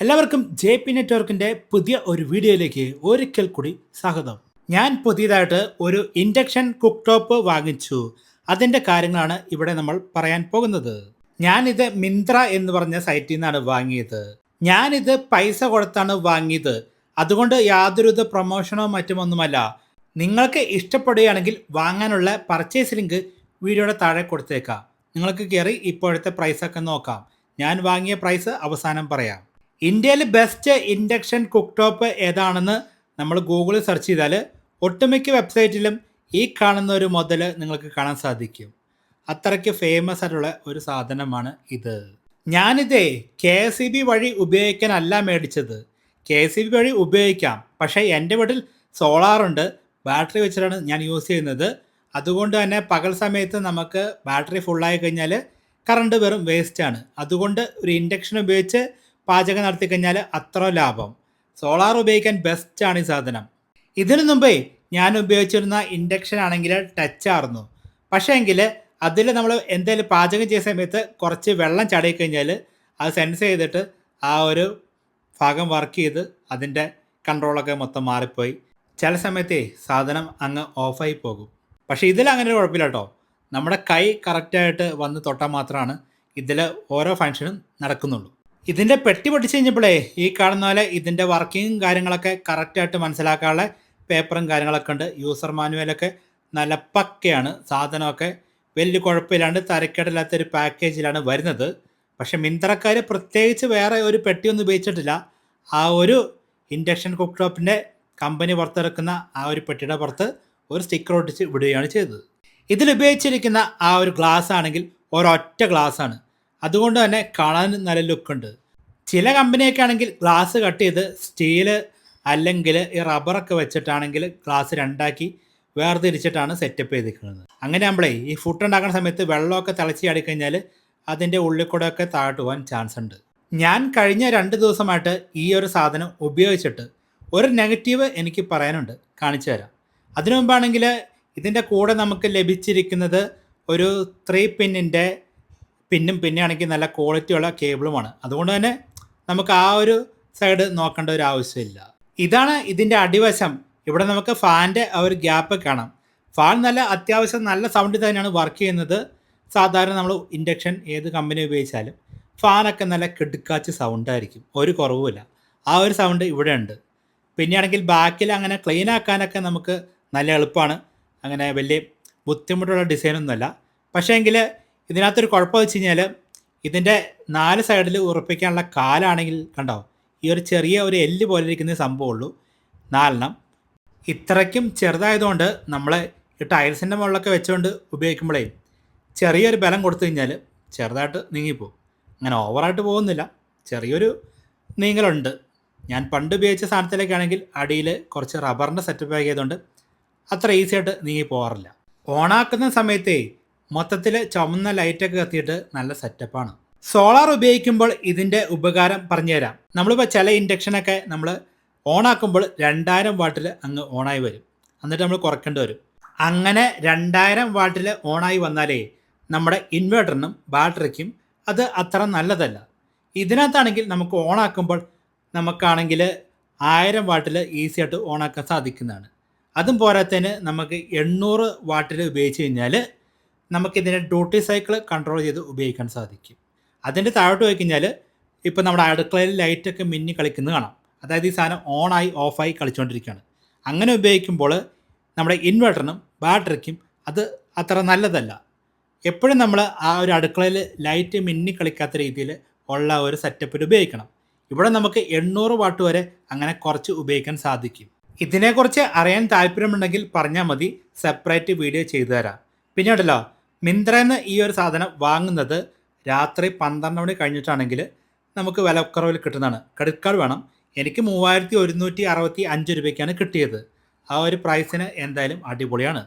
എല്ലാവർക്കും J P നെറ്റ്വർക്കിൻ്റെ പുതിയ ഒരു വീഡിയോയിലേക്ക് ഒരിക്കൽ കൂടി സ്വാഗതം. ഞാൻ പുതിയതായിട്ട് ഒരു ഇൻഡക്ഷൻ കുക്ക് ടോപ്പ് വാങ്ങിച്ചു. അതിൻ്റെ കാര്യങ്ങളാണ് ഇവിടെ നമ്മൾ പറയാൻ പോകുന്നത്. ഞാനിത് മിന്ത്ര എന്ന് പറഞ്ഞ സൈറ്റിൽ നിന്നാണ് വാങ്ങിയത്. ഞാനിത് പൈസ കൊടുത്താണ് വാങ്ങിയത്. അതുകൊണ്ട് യാതൊരുവിധ പ്രൊമോഷനോ മറ്റുമൊന്നുമല്ല. നിങ്ങൾക്ക് ഇഷ്ടപ്പെടുകയാണെങ്കിൽ വാങ്ങാനുള്ള പർച്ചേസ് ലിങ്ക് വീഡിയോയുടെ താഴെ കൊടുത്തേക്കാം. നിങ്ങൾക്ക് കയറി ഇപ്പോഴത്തെ പ്രൈസൊക്കെ നോക്കാം. ഞാൻ വാങ്ങിയ പ്രൈസ് അവസാനം പറയാം. ഇന്ത്യയിൽ ബെസ്റ്റ് ഇൻഡക്ഷൻ കുക്ക് ടോപ്പ് ഏതാണെന്ന് നമ്മൾ ഗൂഗിളിൽ സെർച്ച് ചെയ്താൽ ഒട്ടുമിക്ക വെബ്സൈറ്റിലും ഈ കാണുന്ന ഒരു മോഡൽ നിങ്ങൾക്ക് കാണാൻ സാധിക്കും. അത്രയ്ക്ക് ഫേമസ് ആയിട്ടുള്ള ഒരു സാധനമാണ് ഇത്. ഞാനിതേ KSEB വഴി ഉപയോഗിക്കാനല്ല മേടിച്ചത്. KSEB വഴി ഉപയോഗിക്കാം, പക്ഷേ എൻ്റെ വീട്ടിൽ സോളാറുണ്ട്, ബാറ്ററി വെച്ചിട്ടാണ് ഞാൻ യൂസ് ചെയ്യുന്നത്. അതുകൊണ്ട് തന്നെ പകൽ സമയത്ത് നമുക്ക് ബാറ്ററി ഫുള്ളായി കഴിഞ്ഞാൽ കറണ്ട് വെറും വേസ്റ്റാണ്. അതുകൊണ്ട് ഒരു ഇൻഡക്ഷൻ ഉപയോഗിച്ച് പാചകം നടത്തി കഴിഞ്ഞാൽ അത്ര ലാഭം. സോളാർ ഉപയോഗിക്കാൻ ബെസ്റ്റാണ് ഈ സാധനം. ഇതിനു മുമ്പേ ഞാൻ ഉപയോഗിച്ചിരുന്ന ഇൻഡക്ഷൻ ആണെങ്കിൽ ടച്ച് ആയിരുന്നു. പക്ഷേ എങ്കിൽ അതിൽ നമ്മൾ എന്തെങ്കിലും പാചകം ചെയ്യുന്ന സമയത്ത് കുറച്ച് വെള്ളം ചാടി കഴിഞ്ഞാൽ അത് സെൻസ് ചെയ്തിട്ട് ആ ഒരു ഭാഗം വർക്ക് ചെയ്ത് അതിൻ്റെ കൺട്രോളൊക്കെ മൊത്തം മാറിപ്പോയി. ചില സമയത്തേ സാധനം അങ്ങ് ഓഫായി പോകും. പക്ഷേ ഇതിൽ അങ്ങനെ ഒരു കുഴപ്പമില്ല കേട്ടോ. നമ്മുടെ കൈ കറക്റ്റായിട്ട് വന്ന് തൊട്ടാൽ മാത്രമാണ് ഇതിൽ ഓരോ ഫങ്ഷനും നടക്കുന്നുള്ളൂ. ഇതിൻ്റെ പെട്ടി പൊട്ടിച്ച് കഴിഞ്ഞപ്പോഴേ ഈ കാണുന്ന പോലെ ഇതിൻ്റെ വർക്കിങ്ങും കാര്യങ്ങളൊക്കെ കറക്റ്റായിട്ട് മനസ്സിലാക്കാനുള്ള പേപ്പറും കാര്യങ്ങളൊക്കെ ഉണ്ട്. യൂസർ മാനുവലൊക്കെ നല്ല പക്കയാണ്. സാധനമൊക്കെ വലിയ കുഴപ്പമില്ലാണ്ട് തരക്കേടില്ലാത്തൊരു പാക്കേജിലാണ് വരുന്നത്. പക്ഷേ മിന്ത്രക്കാർ പ്രത്യേകിച്ച് വേറെ ഒരു പെട്ടിയൊന്നും ഉപയോഗിച്ചിട്ടില്ല. ആ ഒരു ഇൻഡക്ഷൻ കുക്ക് ടോപ്പിൻ്റെ കമ്പനി പുറത്തിറക്കുന്ന ആ ഒരു പെട്ടിയുടെ പുറത്ത് ഒരു സ്റ്റിക്കർ ഒട്ടിച്ച് വിടുകയാണ് ചെയ്തത്. ഇതിൽ ഉപയോഗിച്ചിരിക്കുന്ന ആ ഒരു ഗ്ലാസ് ആണെങ്കിൽ ഒരൊറ്റ ഗ്ലാസ്സാണ്. അതുകൊണ്ട് തന്നെ കാണാൻ നല്ല ലുക്കുണ്ട്. ചില കമ്പനിയൊക്കെ ആണെങ്കിൽ ഗ്ലാസ് കട്ട് ചെയ്ത് സ്റ്റീല് അല്ലെങ്കിൽ ഈ റബ്ബറൊക്കെ വെച്ചിട്ടാണെങ്കിൽ ഗ്ലാസ് രണ്ടാക്കി വേർതിരിച്ചിട്ടാണ് സെറ്റപ്പ് ചെയ്തിരിക്കുന്നത്. അങ്ങനെ നമ്മളെ ഈ ഫുഡ് ഉണ്ടാക്കുന്ന സമയത്ത് വെള്ളമൊക്കെ തിളച്ച് ചാടിക്കഴിഞ്ഞാൽ അതിൻ്റെ ഉള്ളിൽ കൂടെ ഒക്കെ താഴോട്ട് പോകാൻ ചാൻസ് ഉണ്ട്. ഞാൻ കഴിഞ്ഞ 2 ദിവസമായിട്ട് ഈ ഒരു സാധനം ഉപയോഗിച്ചിട്ട് ഒരു നെഗറ്റീവ് എനിക്ക് പറയാനുണ്ട്, കാണിച്ചു തരാം. അതിനു മുമ്പാണെങ്കിൽ ഇതിൻ്റെ കൂടെ നമുക്ക് ലഭിച്ചിരിക്കുന്നത് ഒരു 3 പിന്നിൻ്റെ പിന്നും പിന്നെയാണെങ്കിൽ നല്ല ക്വാളിറ്റിയുള്ള കേബിളുമാണ്. അതുകൊണ്ട് തന്നെ നമുക്ക് ആ ഒരു സൈഡ് നോക്കേണ്ട ഒരു ആവശ്യമില്ല. ഇതാണ് ഇതിൻ്റെ അടിവശം. ഇവിടെ നമുക്ക് ഫാനിൻ്റെ ആ ഒരു ഗ്യാപ്പ് കാണാം. ഫാൻ നല്ല അത്യാവശ്യം നല്ല സൗണ്ടിൽ തന്നെയാണ് വർക്ക് ചെയ്യുന്നത്. സാധാരണ നമ്മൾ ഇൻഡക്ഷൻ ഏത് കമ്പനി ഉപയോഗിച്ചാലും ഫാനൊക്കെ നല്ല കിടുക്കാച്ച് സൗണ്ടായിരിക്കും, ഒരു കുറവുമില്ല. ആ ഒരു സൗണ്ട് ഇവിടെ ഉണ്ട്. പിന്നെയാണെങ്കിൽ ബാക്കിൽ അങ്ങനെ ക്ലീൻ ആക്കാനൊക്കെ നമുക്ക് നല്ല എളുപ്പമാണ്. അങ്ങനെ വലിയ ബുദ്ധിമുട്ടുള്ള ഡിസൈനൊന്നുമല്ല. പക്ഷേ എങ്കിൽ ഇതിനകത്തൊരു കുഴപ്പം വെച്ച് കഴിഞ്ഞാൽ ഇതിൻ്റെ 4 സൈഡിൽ ഉറപ്പിക്കാനുള്ള കാലാണെങ്കിൽ കണ്ടോ, ഈ ഒരു ചെറിയ ഒരു എല്ല് പോലെ ഇരിക്കുന്ന സംഭവമുള്ളൂ 4 ഇത്രയ്ക്കും ചെറുതായതുകൊണ്ട് നമ്മൾ ഈ ടൈൽസിൻ്റെ മുകളിലൊക്കെ വെച്ചുകൊണ്ട് ഉപയോഗിക്കുമ്പോഴേ ചെറിയൊരു ബലം കൊടുത്തു കഴിഞ്ഞാൽ ചെറുതായിട്ട് നീങ്ങിപ്പോവും. അങ്ങനെ ഓവറായിട്ട് പോകുന്നില്ല, ചെറിയൊരു നീങ്ങലുണ്ട്. ഞാൻ പണ്ട് ഉപയോഗിച്ച സാധനത്തിലേക്കാണെങ്കിൽ അടിയിൽ കുറച്ച് റബ്ബറിൻ്റെ സെറ്റപ്പ് ആക്കിയതുകൊണ്ട് അത്ര ഈസി ആയിട്ട് നീങ്ങി പോകാറില്ല. ഓണാക്കുന്ന സമയത്തേ മൊത്തത്തിൽ ചുമന്ന ലൈറ്റൊക്കെ കത്തിയിട്ട് നല്ല സെറ്റപ്പാണ്. സോളാർ ഉപയോഗിക്കുമ്പോൾ ഇതിൻ്റെ ഉപകാരം പറഞ്ഞുതരാം. നമ്മളിപ്പോൾ ചില ഇൻഡക്ഷനൊക്കെ നമ്മൾ ഓണാക്കുമ്പോൾ 2000 വാട്ടിൽ അങ്ങ് ഓണായി വരും. എന്നിട്ട് നമ്മൾ കുറയ്ക്കേണ്ടി വരും. അങ്ങനെ 2000 വാട്ടിൽ ഓണായി വന്നാലേ നമ്മുടെ ഇൻവേർട്ടറിനും ബാറ്ററിക്കും അത് അത്ര നല്ലതല്ല. ഇതിനകത്താണെങ്കിൽ നമുക്ക് ഓണാക്കുമ്പോൾ നമുക്കാണെങ്കിൽ 1000 വാട്ടിൽ ഈസി ആയിട്ട് ഓണാക്കാൻ സാധിക്കുന്നതാണ്. അതും പോരാത്തതിന് നമുക്ക് 800 വാട്ടിൽ ഉപയോഗിച്ച് കഴിഞ്ഞാൽ നമുക്കിതിൻ്റെ ഡ്യൂട്ടി സൈക്കിൾ കൺട്രോൾ ചെയ്ത് ഉപയോഗിക്കാൻ സാധിക്കും. അതിൻ്റെ താഴോട്ട് പോയി കഴിഞ്ഞാൽ ഇപ്പോൾ നമ്മുടെ അടുക്കളയിൽ ലൈറ്റൊക്കെ മിന്നി കളിക്കുന്നത് കാണാം. അതായത് ഈ സാധനം ഓണായി ഓഫായി കളിച്ചുകൊണ്ടിരിക്കുകയാണ്. അങ്ങനെ ഉപയോഗിക്കുമ്പോൾ നമ്മുടെ ഇൻവെർട്ടറിനും ബാറ്ററിക്കും അത് അത്ര നല്ലതല്ല. എപ്പോഴും നമ്മൾ ആ ഒരു അടുക്കളയിൽ ലൈറ്റ് മിന്നി കളിക്കാത്ത രീതിയിൽ ഉള്ള ഒരു സെറ്റപ്പിൽ ഉപയോഗിക്കണം. ഇവിടെ നമുക്ക് 800 വാട്ട് വരെ അങ്ങനെ കുറച്ച് ഉപയോഗിക്കാൻ സാധിക്കും. ഇതിനെക്കുറിച്ച് അറിയാൻ താല്പര്യമുണ്ടെങ്കിൽ പറഞ്ഞാൽ മതി, സെപ്പറേറ്റ് വീഡിയോ ചെയ്തു തരാം. പിന്നെ ഉണ്ടല്ലോ, മിന്ത്രന്ന് ഈ ഒരു സാധനം വാങ്ങുന്നത് രാത്രി 12 മണി കഴിഞ്ഞിട്ടാണെങ്കിൽ നമുക്ക് വിലക്കുറവിൽ കിട്ടുന്നതാണ്. ക്രെഡിറ്റ് കാർഡ് വേണം. എനിക്ക് 3165 രൂപയ്ക്കാണ് കിട്ടിയത്. ആ ഒരു പ്രൈസിന് എന്തായാലും അടിപൊളിയാണ്.